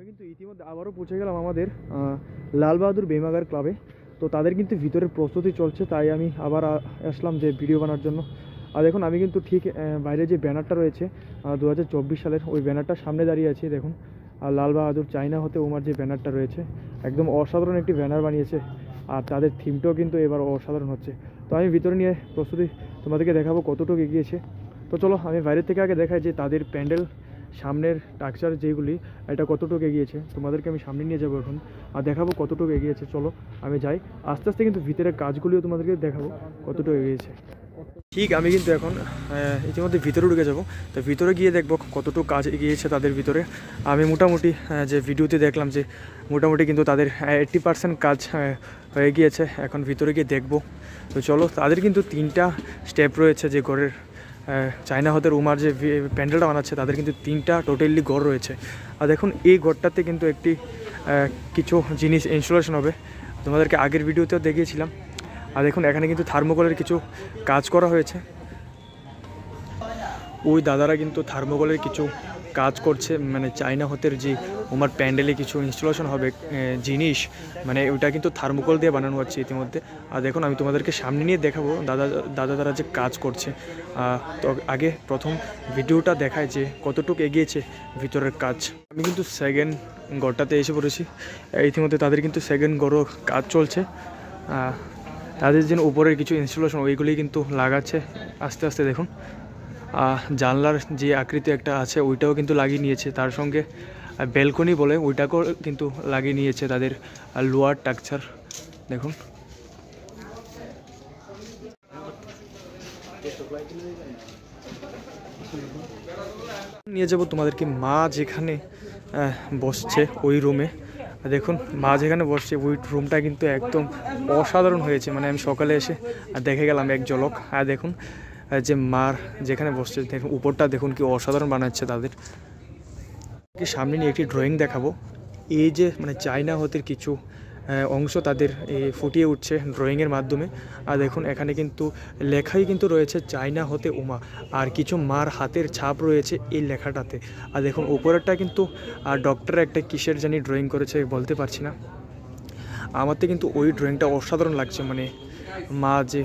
কিন্তু ইতিমধ্যে আবারও পৌঁছে গেলাম আমাদের লাল বাহাদুর বেমাগার ক্লাবে। তো তাদের কিন্তু ভিতরের প্রস্তুতি চলছে, তাই আমি আবার আসলাম যে ভিডিও বানার জন্য। আর দেখুন আমি কিন্তু ঠিক বাইরে যে ব্যানারটা রয়েছে 2024 সালের, ওই ব্যানারটার সামনে দাঁড়িয়ে আছি। দেখুন লাল বাহাদুর চায়না হতে উমার যে ব্যানারটা রয়েছে, একদম অসাধারণ একটি ব্যানার বানিয়েছে। আর তাদের থিমটাও কিন্তু এবার অসাধারণ হচ্ছে। তো আমি ভিতরে নিয়ে প্রস্তুতি তোমাদেরকে দেখাবো কতটুকু এগিয়েছে। তো চলো আমি বাইরের থেকে আগে দেখাই যে তাদের প্যান্ডেল সামনের স্ট্রাকচার যেগুলি, এটা কতটুকু এগিয়েছে। তোমাদেরকে আমি সামনে নিয়ে যাবো এখন আর দেখাবো কতটুকু এগিয়েছে। চলো আমি যাই আস্তে আস্তে, কিন্তু ভিতরের কাজগুলিও তোমাদেরকে দেখাবো কতটুকু এগিয়েছে। ঠিক আমি কিন্তু এখন ইতিমধ্যে ভিতরে ঢুকে যাব। তো ভিতরে গিয়ে দেখবো কতটুকু কাজ এগিয়েছে তাদের ভিতরে। আমি মোটামুটি যে ভিডিওতে দেখলাম যে মোটামুটি কিন্তু তাদের 80% কাজ হয়ে গিয়েছে। এখন ভিতরে গিয়ে দেখবো। তো চলো, তাদের কিন্তু 3টা স্টেপ রয়েছে যে ঘরের চায়না হতে উমার যে প্যান্ডেলটা বানাচ্ছে, তাদের কিন্তু 3টা টোটালি ঘর রয়েছে। আর দেখুন এই ঘরটাতে কিন্তু একটি কিছু জিনিস ইনস্টলেশন হবে, তোমাদেরকে আগের ভিডিওতেও দেখিয়েছিলাম। আর দেখুন এখানে কিন্তু থার্মোকলের কিছু কাজ করা হয়েছে। ওই দাদারা কিন্তু থার্মোকলের কিছু কাজ করছে, মানে চায়না হতের যে উমার প্যান্ডেলে কিছু ইনস্টলেশন হবে জিনিস, মানে ওইটা কিন্তু থার্মোকল দিয়ে বানানো হচ্ছে ইতিমধ্যে। আর দেখুন আমি তোমাদেরকে সামনে নিয়ে দেখাবো দাদারা যে কাজ করছে। তো আগে প্রথম ভিডিওটা দেখায় যে কতটুকু এগিয়েছে ভিতরের কাজ। আমি কিন্তু সেকেন্ড ঘরটাতে এসে পড়েছি। ইতিমধ্যে তাদের কিন্তু সেকেন্ড ঘরও কাজ চলছে। তাদের যে উপরের কিছু ইনস্টলেশন ওইগুলি কিন্তু লাগাচ্ছে আস্তে আস্তে। দেখুন জানলার যে আকৃতি একটা আছে ওইটাও কিন্তু লাগিয়ে নিয়েছে, তার সঙ্গে ব্যালকনি বলে ওইটাকেও কিন্তু লাগিয়ে নিয়েছে তাদের লোয়ার স্ট্রাকচার। দেখুন নিয়ে যাব তোমাদেরকে মা যেখানে বসছে ওই রুমে। দেখুন মা যেখানে বসছে ওই রুমটা কিন্তু একদম অসাধারণ হয়েছে, মানে আমি সকালে এসে দেখে গেলাম এক ঝলক। আর দেখুন যে মার যেখানে বসছে, দেখুন উপরটা দেখুন কি অসাধারণ বানাচ্ছে তাদের। সামনে নিয়ে একটি ড্রয়িং দেখাবো। এই যে মানে চায়না হতে কিছু অংশ তাদের ফুটিয়ে উঠছে ড্রয়িংয়ের মাধ্যমে। আর দেখুন এখানে কিন্তু লেখাই কিন্তু রয়েছে চায়না হতে উমা, আর কিছু মার হাতের ছাপ রয়েছে এই লেখাটাতে। আর দেখুন উপরেরটা কিন্তু ডক্টর একটা কিসের জানি ড্রয়িং করেছে বলতে পারছি না। আমার তো কিন্তু ওই ড্রয়িংটা অসাধারণ লাগছে, মানে মা যে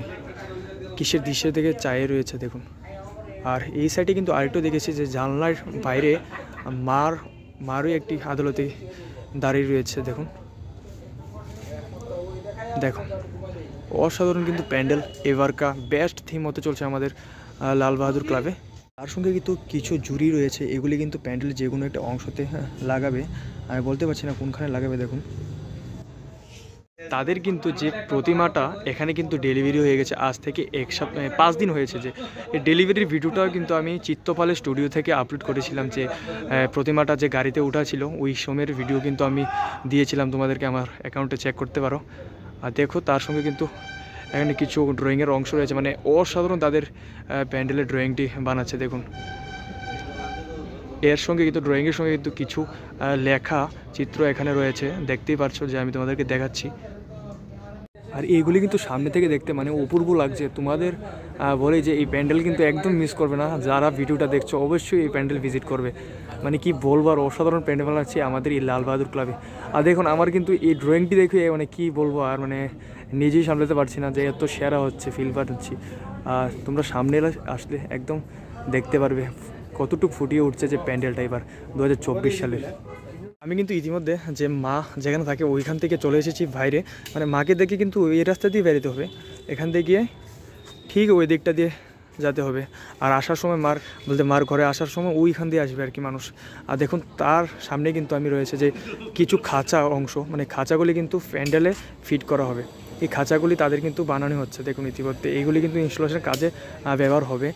কিসের দৃশ্য থেকে চায়ে রয়েছে দেখুন। আর এই সাইডে কিন্তু আরেকটু দেখেছি যে জানলার বাইরে মারও একটি আদালতে দাঁড়িয়ে রয়েছে। দেখুন দেখুন অসাধারণ কিন্তু প্যান্ডেল, এবারকা বেস্ট থিম হতে চলছে আমাদের লাল বাহাদুর ক্লাবে। তার সঙ্গে কিন্তু কিছু জুড়ি রয়েছে, এগুলি কিন্তু প্যান্ডেল যে কোনো একটা অংশতে লাগাবে, আমি বলতে পারছি না কোনখানে লাগাবে। দেখুন তাদের কিন্তু যে প্রতিমাটা এখানে কিন্তু ডেলিভারি হয়ে গেছে আজ থেকে 5 দিন হয়েছে। যে এই ডেলিভারির ভিডিওটাও কিন্তু আমি চিত্তপালের স্টুডিও থেকে আপলোড করেছিলাম, যে প্রতিমাটা যে গাড়িতে উঠা ছিল ওই সময়ের ভিডিও কিন্তু আমি দিয়েছিলাম তোমাদেরকে, আমার অ্যাকাউন্টে চেক করতে পারো। আর দেখো তার সঙ্গে কিন্তু এখানে কিছু ড্রয়িংয়ের অংশ রয়েছে, মানে অসাধারণ তাদের প্যান্ডেলের ড্রয়িংটি বানাচ্ছে। দেখুন এর সঙ্গে কিন্তু ড্রয়িংয়ের সঙ্গে কিন্তু কিছু লেখা চিত্র এখানে রয়েছে, দেখতেই পারছো যে আমি তোমাদেরকে দেখাচ্ছি। আর এইগুলি কিন্তু সামনে থেকে দেখতে মানে অপূর্ব লাগছে। তোমাদের বলে যে এই প্যান্ডেল কিন্তু একদম মিস করবে না, যারা ভিডিওটা দেখছো অবশ্যই এই প্যান্ডেল ভিজিট করবে। মানে কি বলবো, আর অসাধারণ প্যান্ডেল বানাচ্ছে আমাদের এই লাল বাহাদুর ক্লাবে। আর দেখুন আমার কিন্তু এই ড্রয়িংটি দেখে মানে কি বলবো, আর মানে নিজেই সামলাতে পারছি না যে এত সেরা হচ্ছে, ফিল পাচ্ছি। আর তোমরা সামনে আসলে একদম দেখতে পারবে কতটুকু ফুটিয়ে উঠছে যে প্যান্ডেলটা এবার 2024 সালের। আমি কিন্তু ইতিমধ্যে যে মা যেখানে থাকে ওইখান থেকে চলে এসেছি বাইরে, মানে মাকে দেখে কিন্তু এই রাস্তা দিয়ে বেরোতে হবে, এখান থেকে গিয়ে ঠিক ওই দিকটা দিয়ে যেতে হবে। আর আসার সময় মার ঘরে আসার সময় ওইখান দিয়ে আসবে আর কি মানুষ। আর দেখুন তার সামনে কিন্তু আমি রয়েছে যে কিছু খাঁচা অংশ, মানে খাঁচাগুলি কিন্তু প্যান্ডেলে ফিট করা হবে। এই খাঁচাগুলি তাদের কিন্তু বানানো হচ্ছে। দেখুন ইতিমধ্যে এইগুলি কিন্তু ইনস্টলেশনের কাজে ব্যবহার হবে,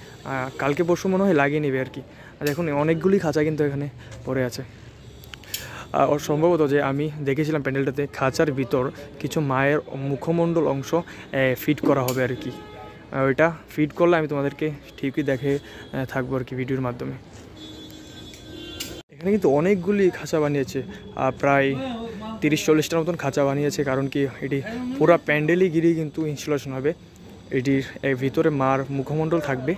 কালকে পরশু মনে হয় লাগিয়ে নেবে আর কি। আর দেখুন অনেকগুলি খাঁচা কিন্তু এখানে পড়ে আছে। সম্ভবত যে আমি দেখেছিলাম প্যান্ডেলটাতে খাঁচার ভিতর কিছু মায়ের মুখমণ্ডল অংশ ফিট করা হবে আর কি। ওইটা ফিট করলে আমি তোমাদেরকে ঠিকই দেখে থাকবো আর কি ভিডিওর মাধ্যমে। এখানে কিন্তু অনেকগুলি খাঁচা বানিয়েছে, প্রায় 30-40টার মতন খাঁচা বানিয়েছে। কারণ কি এটি পুরা প্যান্ডেলই ঘিরে কিন্তু ইনস্টলেশন হবে। এটির ভিতরে মার মুখমণ্ডল থাকবে,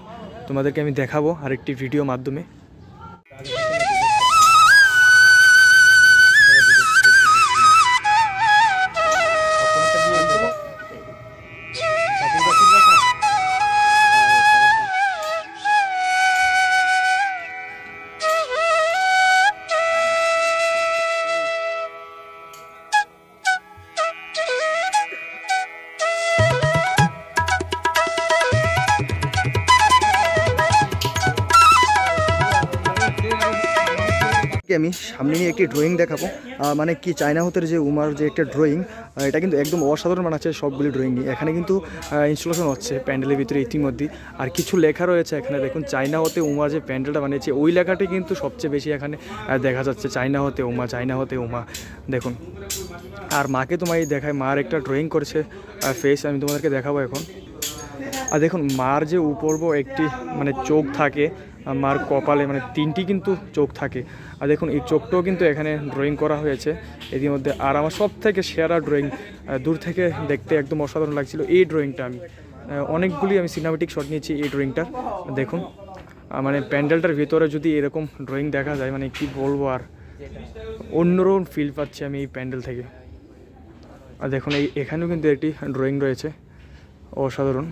তোমাদেরকে আমি দেখাবো আরেকটি ভিডিও মাধ্যমে। আমি সামনে নিয়ে একটি ড্রয়িং দেখাবো, মানে কি চায়না হতের যে উমার যে একটা ড্রয়িং, এটা কিন্তু একদম অসাধারণ বানাচ্ছে সবগুলি ড্রয়িং নিয়ে। এখানে কিন্তু ইনস্টলেশন হচ্ছে প্যান্ডেলের ভিতরে ইতিমধ্যেই। আর কিছু লেখা রয়েছে এখানে, দেখুন চায়না হতে উমা যে প্যান্ডেলটা বানিয়েছে ওই লেখাটি কিন্তু সবচেয়ে বেশি এখানে দেখা যাচ্ছে, চায়না হতে উমা, চায়না হতে উমা, দেখুন। আর মাকে তোমায় দেখায়, মার একটা ড্রয়িং করেছে ফেস, আমি তোমাদেরকে দেখাবো এখন। আর দেখুন মার যে উপর্ব একটি মানে চোখ থাকে, মার কপালে মানে 3টি কিন্তু চোখ থাকে। আর দেখুন এই চোখটাও কিন্তু এখানে ড্রয়িং করা হয়েছে ইতিমধ্যে। আর আমার সব থেকে সেরা ড্রয়িং, দূর থেকে দেখতে একদম অসাধারণ লাগছিল এই ড্রয়িংটা। আমি অনেকগুলি আমি সিনেমেটিক শট নিয়েছি এই ড্রয়িংটার। দেখুন মানে প্যান্ডেলটার ভিতরে যদি এরকম ড্রয়িং দেখা যায় মানে কি বলবো, আর অন্যরকম ফিল পাচ্ছি আমি এই প্যান্ডেল থেকে। আর দেখুন এখানেও কিন্তু একটি ড্রয়িং রয়েছে অসাধারণ।